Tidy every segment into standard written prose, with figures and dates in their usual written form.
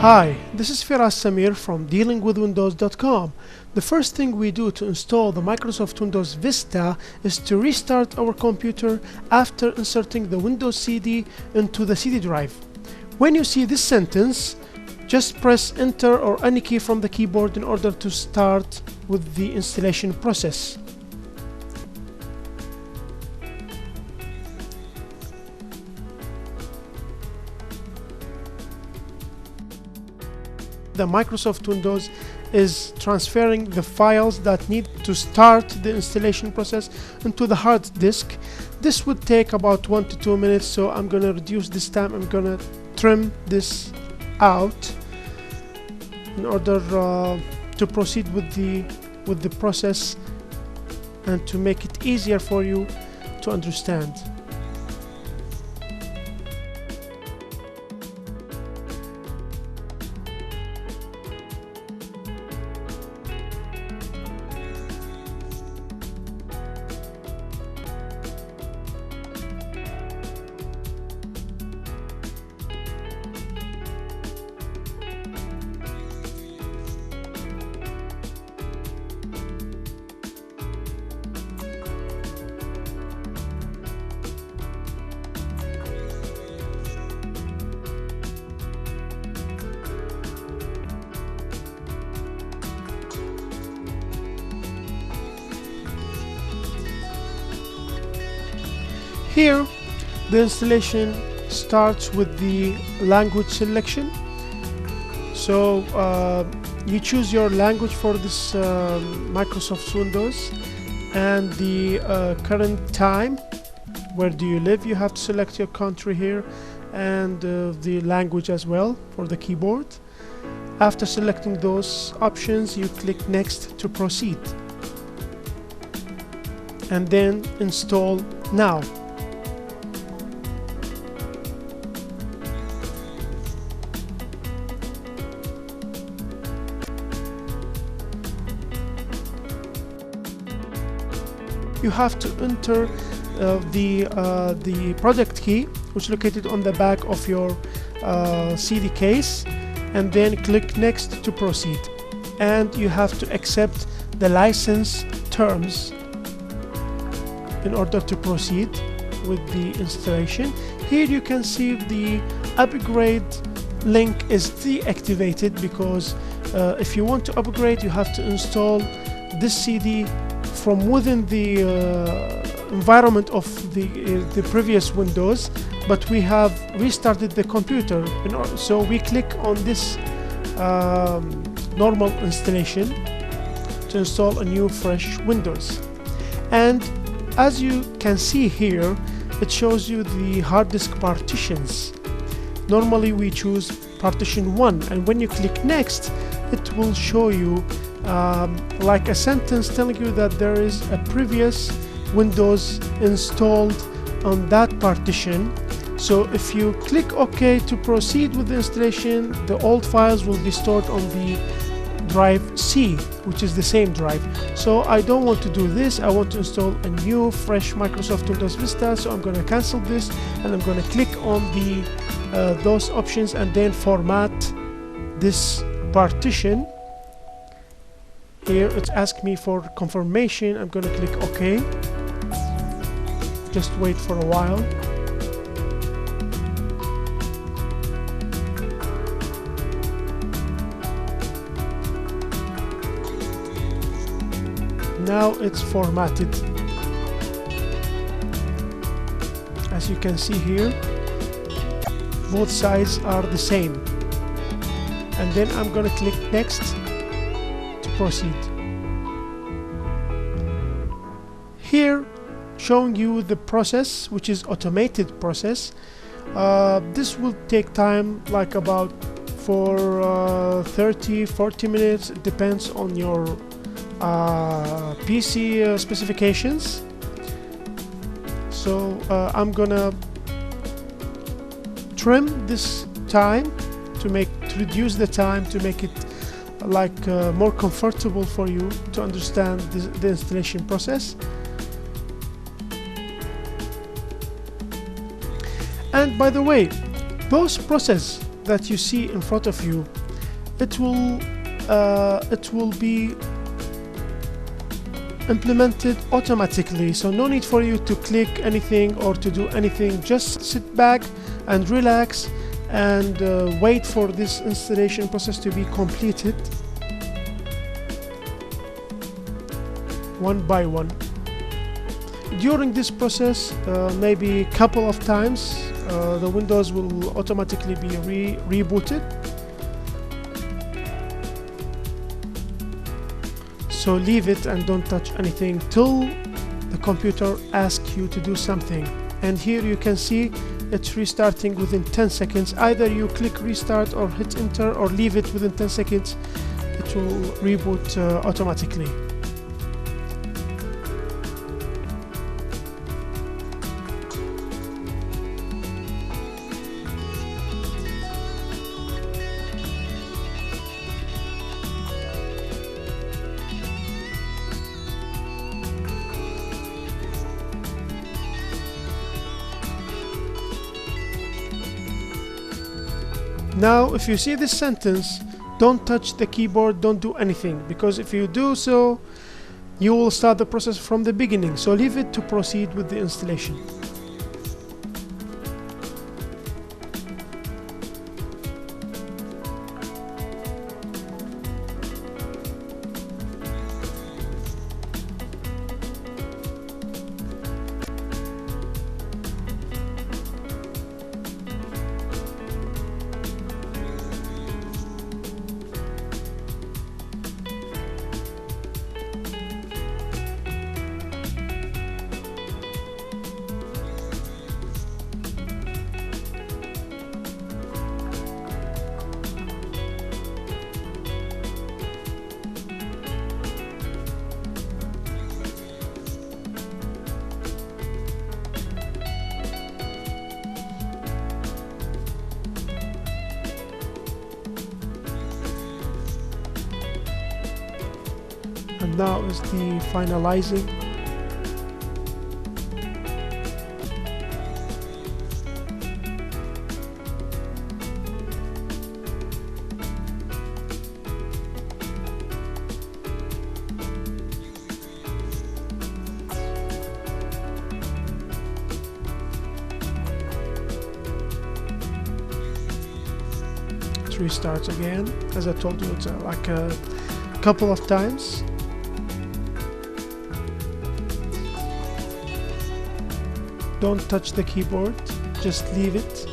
Hi, this is Firas Samir from dealingwithwindows.com. The first thing we do to install the Microsoft Windows Vista is to restart our computer after inserting the Windows CD into the CD drive. When you see this sentence, just press Enter or any key from the keyboard in order to start with the installation process. The Microsoft Windows is transferring the files that need to start the installation process into the hard disk. This would take about 1 to 2 minutes, so I'm going to reduce this time. I'm going to trim this out in order to proceed with the process and to make it easier for you to understand. Here, the installation starts with the language selection. So you choose your language for this Microsoft Windows and the current time. Where do you live? You have to select your country here and the language as well for the keyboard. After selecting those options, you click Next to proceed and then Install Now. You have to enter the product key, which is located on the back of your CD case, and then click Next to proceed. And you have to accept the license terms in order to proceed with the installation. Here you can see the upgrade link is deactivated because if you want to upgrade, you have to install this CD from within the environment of the previous Windows, but we have restarted the computer, so we click on this normal installation to install a new fresh Windows. And as you can see here, it shows you the hard disk partitions. Normally we choose partition 1, and when you click Next, it will show you like a sentence telling you that there is a previous Windows installed on that partition. So if you click OK to proceed with the installation, the old files will be stored on the drive C, which is the same drive. So I don't want to do this. I want to install a new fresh Microsoft Windows Vista, so I'm going to cancel this and I'm going to click on those options and then format this partition. Here it's asked me for confirmation. I'm going to click OK. Just wait for a while. Now it's formatted. As you can see here, both sides are the same. And then I'm going to click Next to proceed. Here, showing you the process, which is automated process. This will take time like about for 30-40 minutes. It depends on your PC specifications. So I'm gonna trim this time to reduce the time to make it like more comfortable for you to understand the installation process. And by the way, those process that you see in front of you, it will be implemented automatically, so no need for you to click anything or to do anything. Just sit back and relax and wait for this installation process to be completed one by one. During this process, maybe a couple of times, the Windows will automatically be rebooted. So leave it and don't touch anything till the computer asks you to do something. And here you can see it's restarting within 10 seconds. Either you click restart or hit enter, or leave it within 10 seconds. It will reboot automatically. Now, if you see this sentence, don't touch the keyboard, don't do anything, because if you do so, you will start the process from the beginning. So leave it to proceed with the installation. And now is the finalizing. It restarts again. As I told you, it's like a couple of times. Don't touch the keyboard, just leave it.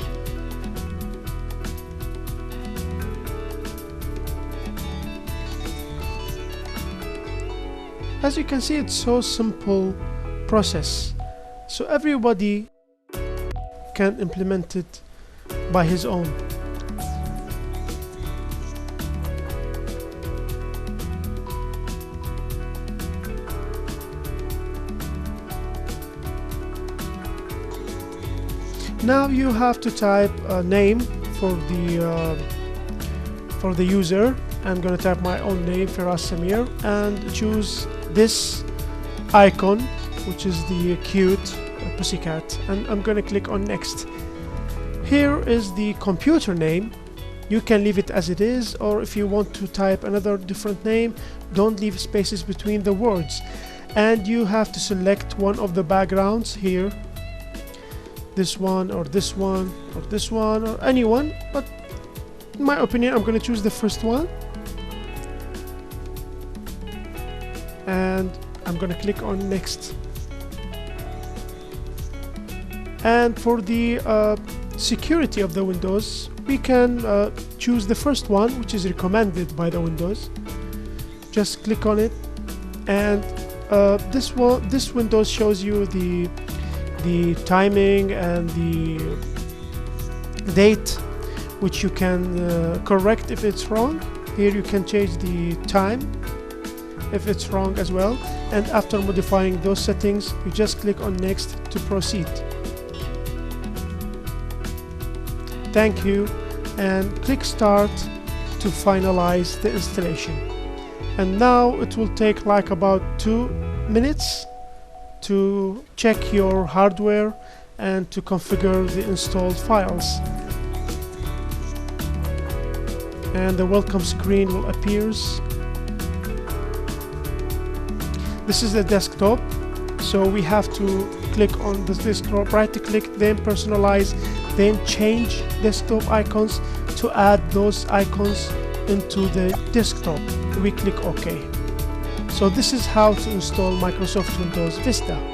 As you can see, it's so simple process. So everybody can implement it by his own. Now you have to type a name for the user. I'm gonna type my own name, Firas Samir, and choose this icon, which is the cute pussycat, and I'm gonna click on next. Here is the computer name. You can leave it as it is, or if you want to type another different name, don't leave spaces between the words. And you have to select one of the backgrounds here. This one or this one or this one or anyone, but in my opinion I'm going to choose the first one, and I'm going to click on next. And for the security of the Windows, we can choose the first one, which is recommended by the Windows. Just click on it, and this Windows shows you the timing and the date, which you can correct if it's wrong. Here you can change the time if it's wrong as well, and after modifying those settings you just click on next to proceed. Thank you, and click start to finalize the installation. And now it will take like about 2 minutes to check your hardware and to configure the installed files. and the welcome screen will appear. This is the desktop, so we have to click on this desktop, right click, then personalize, then change desktop icons to add those icons into the desktop. We click OK. So this is how to install Microsoft Windows Vista.